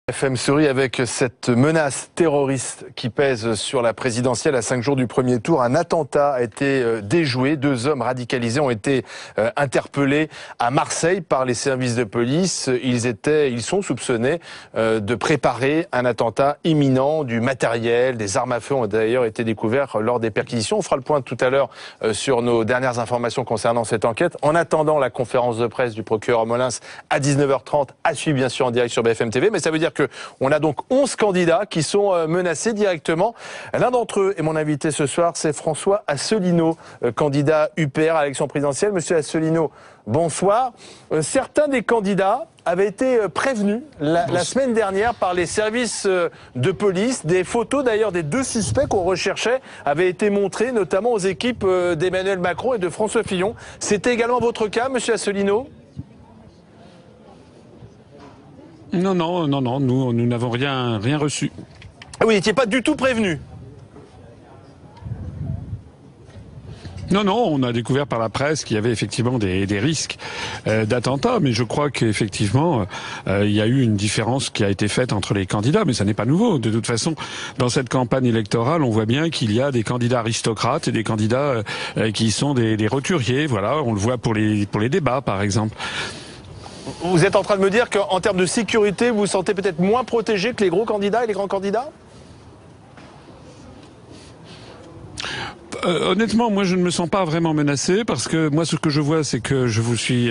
FM Story avec cette menace terroriste qui pèse sur la présidentielle à 5 jours du premier tour. Un attentat a été déjoué. 2 hommes radicalisés ont été interpellés à Marseille par les services de police. Ils sont soupçonnés de préparer un attentat imminent. Du matériel, des armes à feu ont d'ailleurs été découverts lors des perquisitions. On fera le point tout à l'heure sur nos dernières informations concernant cette enquête. En attendant la conférence de presse du procureur Molins à 19h30, à suivre bien sûr en direct sur BFM TV. Mais ça veut dire on a donc 11 candidats qui sont menacés directement. L'un d'entre eux est mon invité ce soir, c'est François Asselineau, candidat UPR à l'élection présidentielle. Monsieur Asselineau, bonsoir. Certains des candidats avaient été prévenus la semaine dernière par les services de police. Des photos d'ailleurs des 2 suspects qu'on recherchait avaient été montrées notamment aux équipes d'Emmanuel Macron et de François Fillon. C'était également votre cas, monsieur Asselineau ? Non, nous n'avons rien reçu. Ah, vous n'étiez pas du tout prévenu? Non, on a découvert par la presse qu'il y avait effectivement des risques d'attentats, mais je crois qu'effectivement, il y a eu une différence qui a été faite entre les candidats, mais ça n'est pas nouveau. De toute façon, dans cette campagne électorale, on voit bien qu'il y a des candidats aristocrates et des candidats qui sont des roturiers. Voilà, on le voit pour les débats, par exemple. Vous êtes en train de me dire qu'en termes de sécurité, vous vous sentez peut-être moins protégé que les gros candidats et les grands candidats ? Honnêtement, moi je ne me sens pas vraiment menacé parce que moi ce que je vois c'est que je vous suis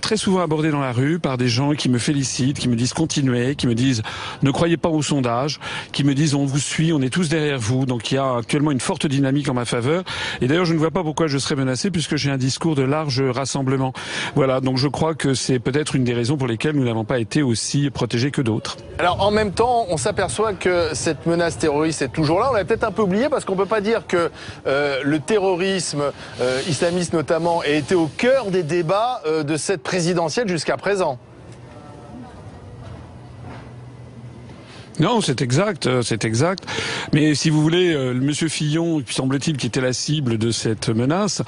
très souvent abordé dans la rue par des gens qui me félicitent, qui me disent continuez, qui me disent ne croyez pas aux sondages, qui me disent on vous suit, on est tous derrière vous. Donc il y a actuellement une forte dynamique en ma faveur et d'ailleurs je ne vois pas pourquoi je serais menacé puisque j'ai un discours de large rassemblement. Voilà, donc je crois que c'est peut-être une des raisons pour lesquelles nous n'avons pas été aussi protégés que d'autres. Alors en même temps, on s'aperçoit que cette menace terroriste est toujours là. On l'a peut-être un peu oublié parce qu'on peut pas dire que le terrorisme islamiste notamment a été au cœur des débats de cette présidentielle jusqu'à présent. Non, c'est exact. Mais si vous voulez, Monsieur Fillon, semble-t-il, qui était la cible de cette menace,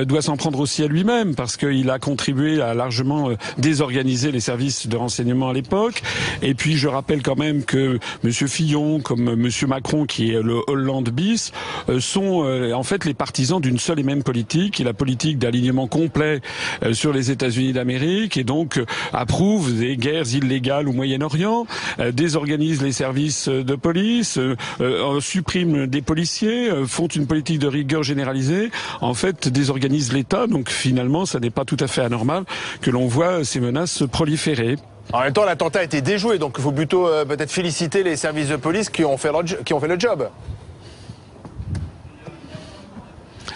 doit s'en prendre aussi à lui-même parce qu'il a contribué à largement désorganiser les services de renseignement à l'époque. Et puis, je rappelle quand même que Monsieur Fillon, comme Monsieur Macron, qui est le Hollande bis, sont en fait les partisans d'une seule et même politique, qui est la politique d'alignement complet sur les États-Unis d'Amérique, et donc approuvent des guerres illégales au Moyen-Orient, désorganisent les services de police, suppriment des policiers, font une politique de rigueur généralisée, en fait désorganisent l'État. Donc finalement, ça n'est pas tout à fait anormal que l'on voit ces menaces se proliférer. En même temps, l'attentat a été déjoué, donc il faut plutôt peut-être féliciter les services de police qui ont fait le job.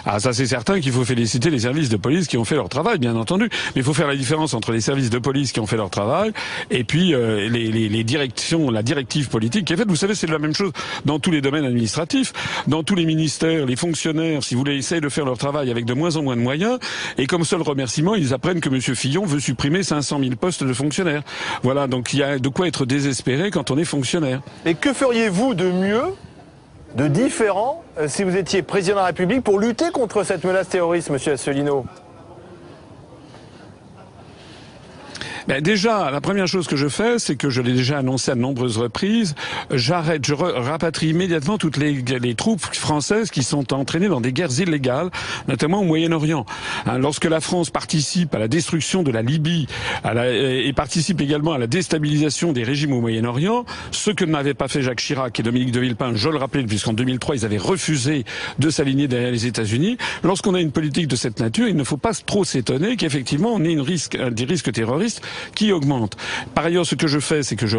Ah, ça c'est certain qu'il faut féliciter les services de police qui ont fait leur travail, bien entendu. Mais il faut faire la différence entre les services de police qui ont fait leur travail et puis les directions, la directive politique qui est faite. Vous savez, c'est la même chose dans tous les domaines administratifs, dans tous les ministères, les fonctionnaires, si vous voulez, essayent de faire leur travail avec de moins en moins de moyens. Et comme seul remerciement, ils apprennent que Monsieur Fillon veut supprimer 500 000 postes de fonctionnaires. Voilà, donc il y a de quoi être désespéré quand on est fonctionnaire. Et que feriez-vous de mieux, de différent, si vous étiez président de la République pour lutter contre cette menace terroriste, monsieur Asselineau? Ben déjà, la première chose que je fais, c'est que je l'ai déjà annoncé à de nombreuses reprises, je rapatrie immédiatement toutes les troupes françaises qui sont entraînées dans des guerres illégales, notamment au Moyen-Orient. Lorsque la France participe à la destruction de la Libye et participe également à la déstabilisation des régimes au Moyen-Orient, ce que n'avait pas fait Jacques Chirac et Dominique de Villepin, je le rappelais, puisqu'en 2003, ils avaient refusé de s'aligner derrière les États-Unis. Lorsqu'on a une politique de cette nature, il ne faut pas trop s'étonner qu'effectivement, on ait des risques terroristes qui augmente. Par ailleurs, ce que je fais, c'est que je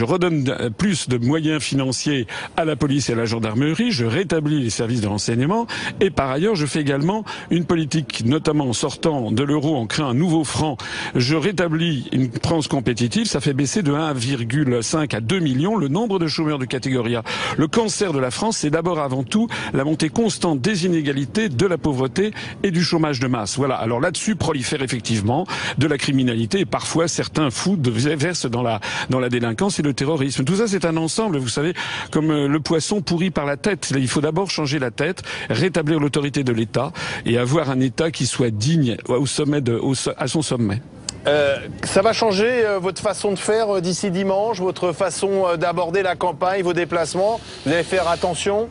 redonne plus de moyens financiers à la police et à la gendarmerie, je rétablis les services de renseignement, et par ailleurs, je fais également une politique, notamment en sortant de l'euro, en créant un nouveau franc, je rétablis une France compétitive, ça fait baisser de 1,5 à 2 millions le nombre de chômeurs de catégorie A. Le cancer de la France, c'est d'abord avant tout la montée constante des inégalités, de la pauvreté et du chômage de masse. Voilà, alors là-dessus prolifère effectivement de la criminalité, et parfois certains fous versent dans la délinquance et le terrorisme. Tout ça, c'est un ensemble, vous savez, comme le poisson pourri par la tête. Il faut d'abord changer la tête, rétablir l'autorité de l'État et avoir un État qui soit digne à son sommet. Ça va changer votre façon de faire d'ici dimanche, votre façon d'aborder la campagne, vos déplacements? Vous allez faire attention?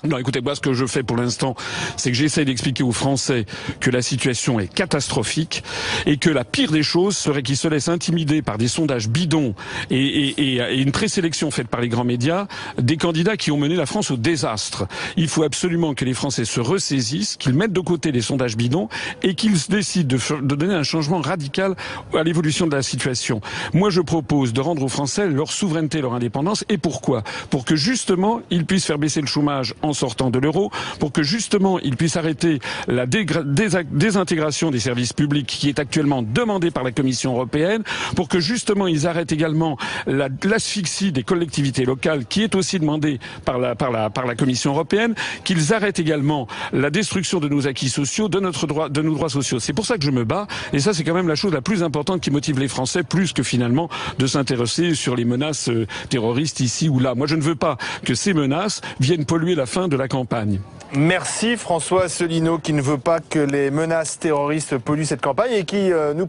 Non, écoutez, moi, ce que je fais pour l'instant, c'est que j'essaie d'expliquer aux Français que la situation est catastrophique et que la pire des choses serait qu'ils se laissent intimider par des sondages bidons et une présélection faite par les grands médias des candidats qui ont mené la France au désastre. Il faut absolument que les Français se ressaisissent, qu'ils mettent de côté les sondages bidons et qu'ils décident de donner un changement radical à l'évolution de la situation. Moi, je propose de rendre aux Français leur souveraineté, leur indépendance. Et pourquoi? Pour que justement, ils puissent faire baisser le chômage en sortant de l'euro, pour que justement ils puissent arrêter la désintégration des services publics qui est actuellement demandée par la Commission européenne, pour que justement ils arrêtent également l'asphyxie des collectivités locales qui est aussi demandée par la Commission européenne, qu'ils arrêtent également la destruction de nos acquis sociaux, de nos droits sociaux. C'est pour ça que je me bats, et ça c'est quand même la chose la plus importante qui motive les Français, plus que finalement de s'intéresser sur les menaces terroristes ici ou là. Moi je ne veux pas que ces menaces viennent polluer la fin de la campagne. Merci François Asselineau, qui ne veut pas que les menaces terroristes polluent cette campagne et qui nous